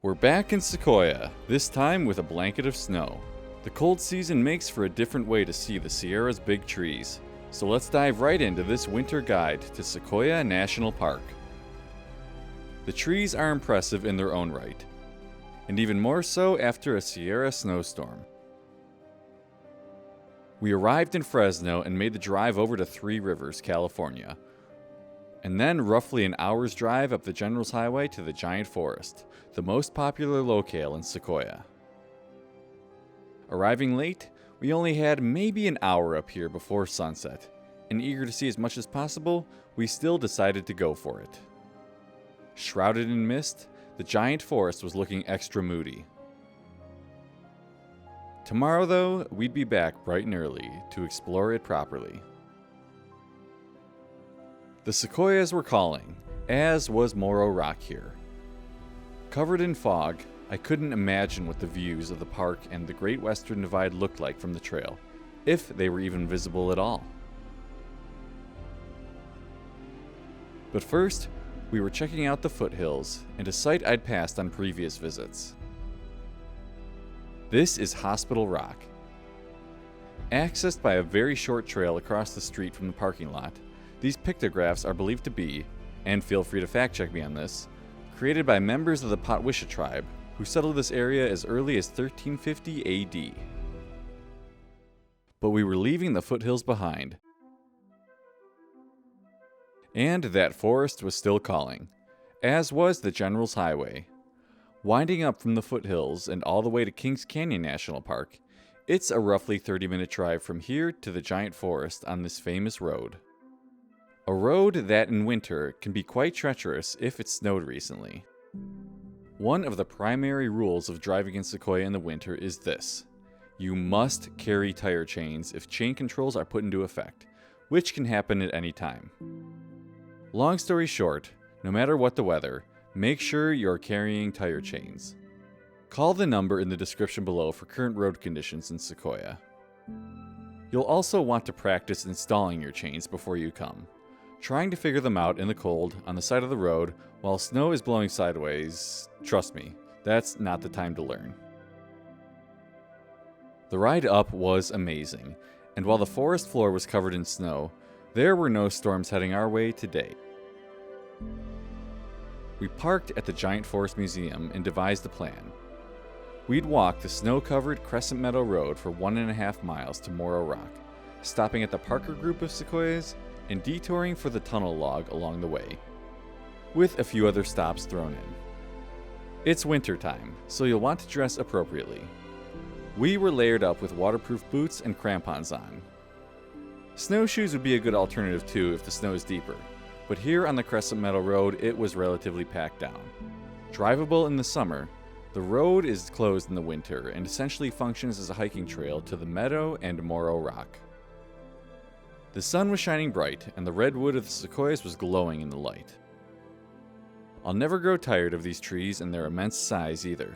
We're back in Sequoia, this time with a blanket of snow. The cold season makes for a different way to see the Sierra's big trees, so let's dive right into this winter guide to Sequoia National Park. The trees are impressive in their own right, and even more so after a Sierra snowstorm. We arrived in Fresno and made the drive over to Three Rivers, California, and then roughly an hour's drive up the General's Highway to the Giant Forest, the most popular locale in Sequoia. Arriving late, we only had maybe an hour up here before sunset, and eager to see as much as possible, we still decided to go for it. Shrouded in mist, the Giant Forest was looking extra moody. Tomorrow, though, we'd be back bright and early to explore it properly. The sequoias were calling, as was Moro Rock here. Covered in fog, I couldn't imagine what the views of the park and the Great Western Divide looked like from the trail, if they were even visible at all. But first, we were checking out the foothills and a site I'd passed on previous visits. This is Hospital Rock. Accessed by a very short trail across the street from the parking lot, these pictographs are believed to be, and feel free to fact check me on this, created by members of the Potwisha tribe who settled this area as early as 1350 AD. But we were leaving the foothills behind, and that forest was still calling, as was the General's Highway. Winding up from the foothills and all the way to Kings Canyon National Park, it's a roughly 30-minute drive from here to the Giant Forest on this famous road. A road that in winter can be quite treacherous if it snowed recently. One of the primary rules of driving in Sequoia in the winter is this: you must carry tire chains if chain controls are put into effect, which can happen at any time. Long story short, no matter what the weather, make sure you're carrying tire chains. Call the number in the description below for current road conditions in Sequoia. You'll also want to practice installing your chains before you come. Trying to figure them out in the cold on the side of the road while snow is blowing sideways, trust me, that's not the time to learn. The ride up was amazing, and while the forest floor was covered in snow, there were no storms heading our way today. We parked at the Giant Forest Museum and devised a plan. We'd walk the snow-covered Crescent Meadow Road for 1.5 miles to Moro Rock, stopping at the Parker group of sequoias and detouring for the tunnel log along the way, with a few other stops thrown in. It's winter time, so you'll want to dress appropriately. We were layered up with waterproof boots and crampons on. Snowshoes would be a good alternative too if the snow is deeper, but here on the Crescent Meadow Road it was relatively packed down. Drivable in the summer, the road is closed in the winter and essentially functions as a hiking trail to the meadow and Moro Rock. The sun was shining bright, and the redwood of the sequoias was glowing in the light. I'll never grow tired of these trees and their immense size either,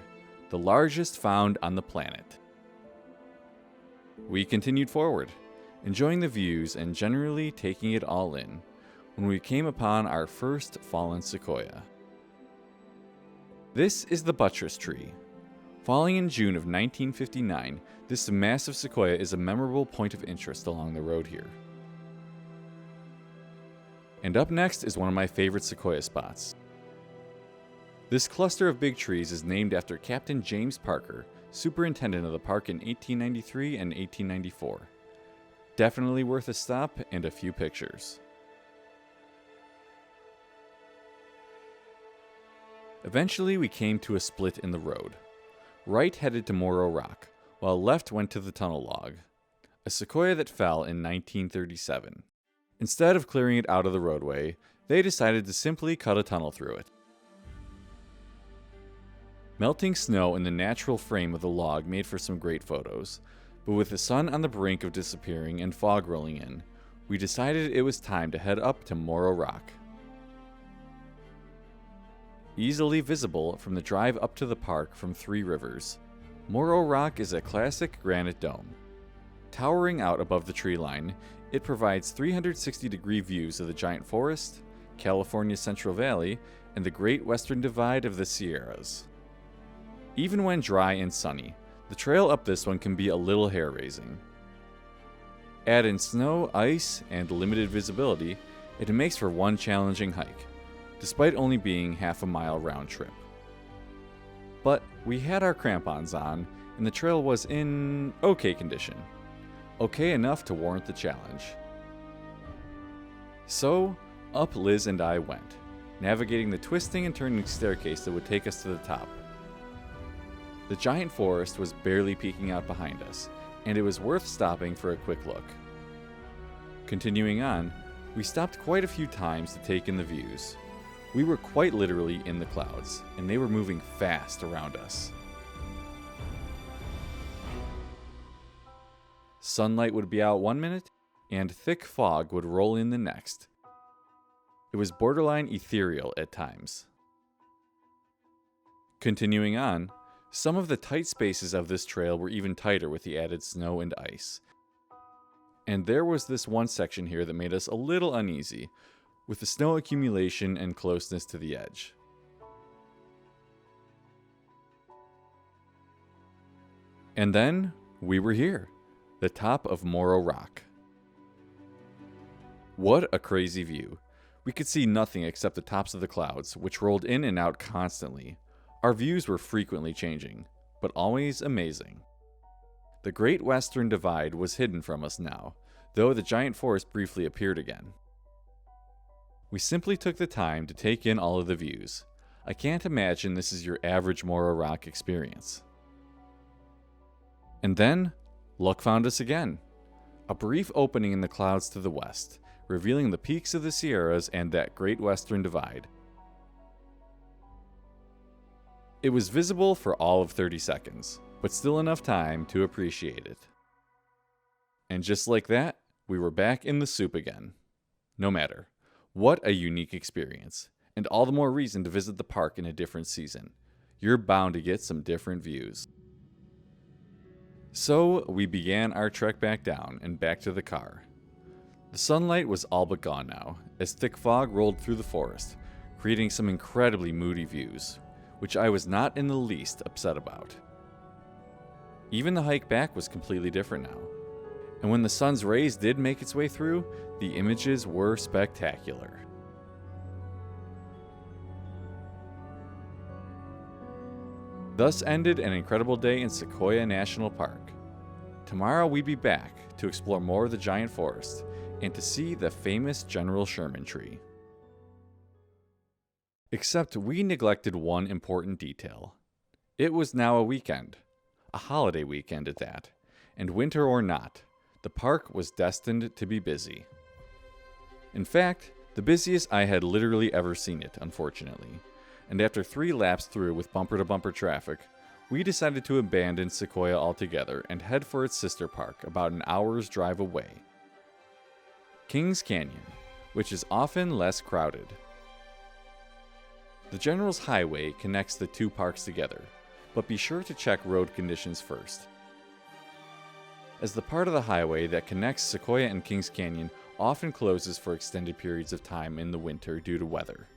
the largest found on the planet. We continued forward, enjoying the views and generally taking it all in, when we came upon our first fallen sequoia. This is the buttress tree. Falling in June of 1959, this massive sequoia is a memorable point of interest along the road here. And up next is one of my favorite sequoia spots. This cluster of big trees is named after Captain James Parker, superintendent of the park in 1893 and 1894. Definitely worth a stop and a few pictures. Eventually we came to a split in the road. Right headed to Moro Rock, while left went to the tunnel log, a sequoia that fell in 1937. Instead of clearing it out of the roadway, they decided to simply cut a tunnel through it. Melting snow in the natural frame of the log made for some great photos, but with the sun on the brink of disappearing and fog rolling in, we decided it was time to head up to Moro Rock. Easily visible from the drive up to the park from Three Rivers, Moro Rock is a classic granite dome. Towering out above the tree line, it provides 360-degree views of the Giant Forest, California's Central Valley, and the Great Western Divide of the Sierras. Even when dry and sunny, the trail up this one can be a little hair-raising. Add in snow, ice, and limited visibility, it makes for one challenging hike, despite only being half a mile round trip. But we had our crampons on, and the trail was in okay condition. Okay enough to warrant the challenge. So, up Liz and I went, navigating the twisting and turning staircase that would take us to the top. The giant forest was barely peeking out behind us, and it was worth stopping for a quick look. Continuing on, we stopped quite a few times to take in the views. We were quite literally in the clouds, and they were moving fast around us. Sunlight would be out 1 minute, and thick fog would roll in the next. It was borderline ethereal at times. Continuing on, some of the tight spaces of this trail were even tighter with the added snow and ice. And there was this one section here that made us a little uneasy, with the snow accumulation and closeness to the edge. And then, we were here, the top of Moro Rock. What a crazy view. We could see nothing except the tops of the clouds, which rolled in and out constantly. Our views were frequently changing, but always amazing. The Great Western Divide was hidden from us now, though the giant forest briefly appeared again. We simply took the time to take in all of the views. I can't imagine this is your average Moro Rock experience. And then, luck found us again. A brief opening in the clouds to the west, revealing the peaks of the Sierras and that Great Western Divide. It was visible for all of 30 seconds, but still enough time to appreciate it. And just like that, we were back in the soup again. No matter. What a unique experience, and all the more reason to visit the park in a different season. You're bound to get some different views. So, we began our trek back down and back to the car. The sunlight was all but gone now, as thick fog rolled through the forest, creating some incredibly moody views, which I was not in the least upset about. Even the hike back was completely different now, and when the sun's rays did make its way through, the images were spectacular. Thus ended an incredible day in Sequoia National Park. Tomorrow we'd be back to explore more of the giant forest and to see the famous General Sherman tree. Except we neglected one important detail. It was now a weekend, a holiday weekend at that, and winter or not, the park was destined to be busy. In fact, the busiest I had literally ever seen it, unfortunately, and after 3 laps through with bumper-to-bumper traffic, we decided to abandon Sequoia altogether and head for its sister park about an hour's drive away, Kings Canyon, which is often less crowded. The General's Highway connects the 2 parks together, but be sure to check road conditions first, as the part of the highway that connects Sequoia and Kings Canyon often closes for extended periods of time in the winter due to weather.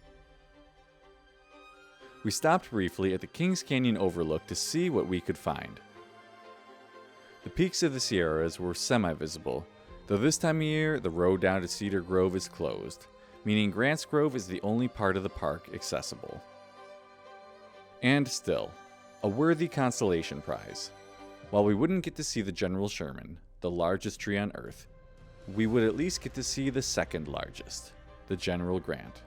We stopped briefly at the Kings Canyon overlook to see what we could find. The peaks of the Sierras were semi-visible, though this time of year the road down to Cedar Grove is closed, meaning Grants Grove is the only part of the park accessible. And still, a worthy consolation prize. While we wouldn't get to see the General Sherman, the largest tree on Earth, we would at least get to see the second largest, the General Grant.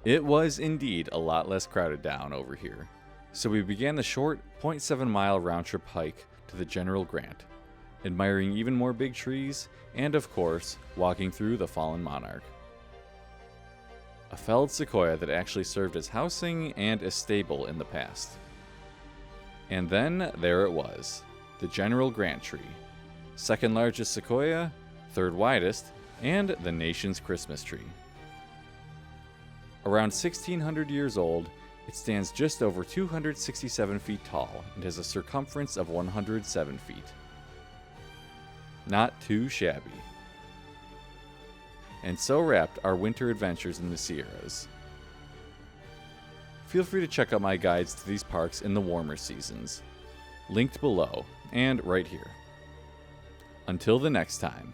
It was indeed a lot less crowded down over here, so we began the short 0.7-mile round-trip hike to the General Grant, admiring even more big trees, and of course, walking through the fallen monarch. A felled sequoia that actually served as housing and a stable in the past. And then there it was, the General Grant tree, second largest sequoia, third widest, and the nation's Christmas tree. Around 1,600 years old, it stands just over 267 feet tall and has a circumference of 107 feet. Not too shabby. And so wrapped our winter adventures in the Sierras. feel free to check out my guides to these parks in the warmer seasons. Linked below, and right here. Until the next time.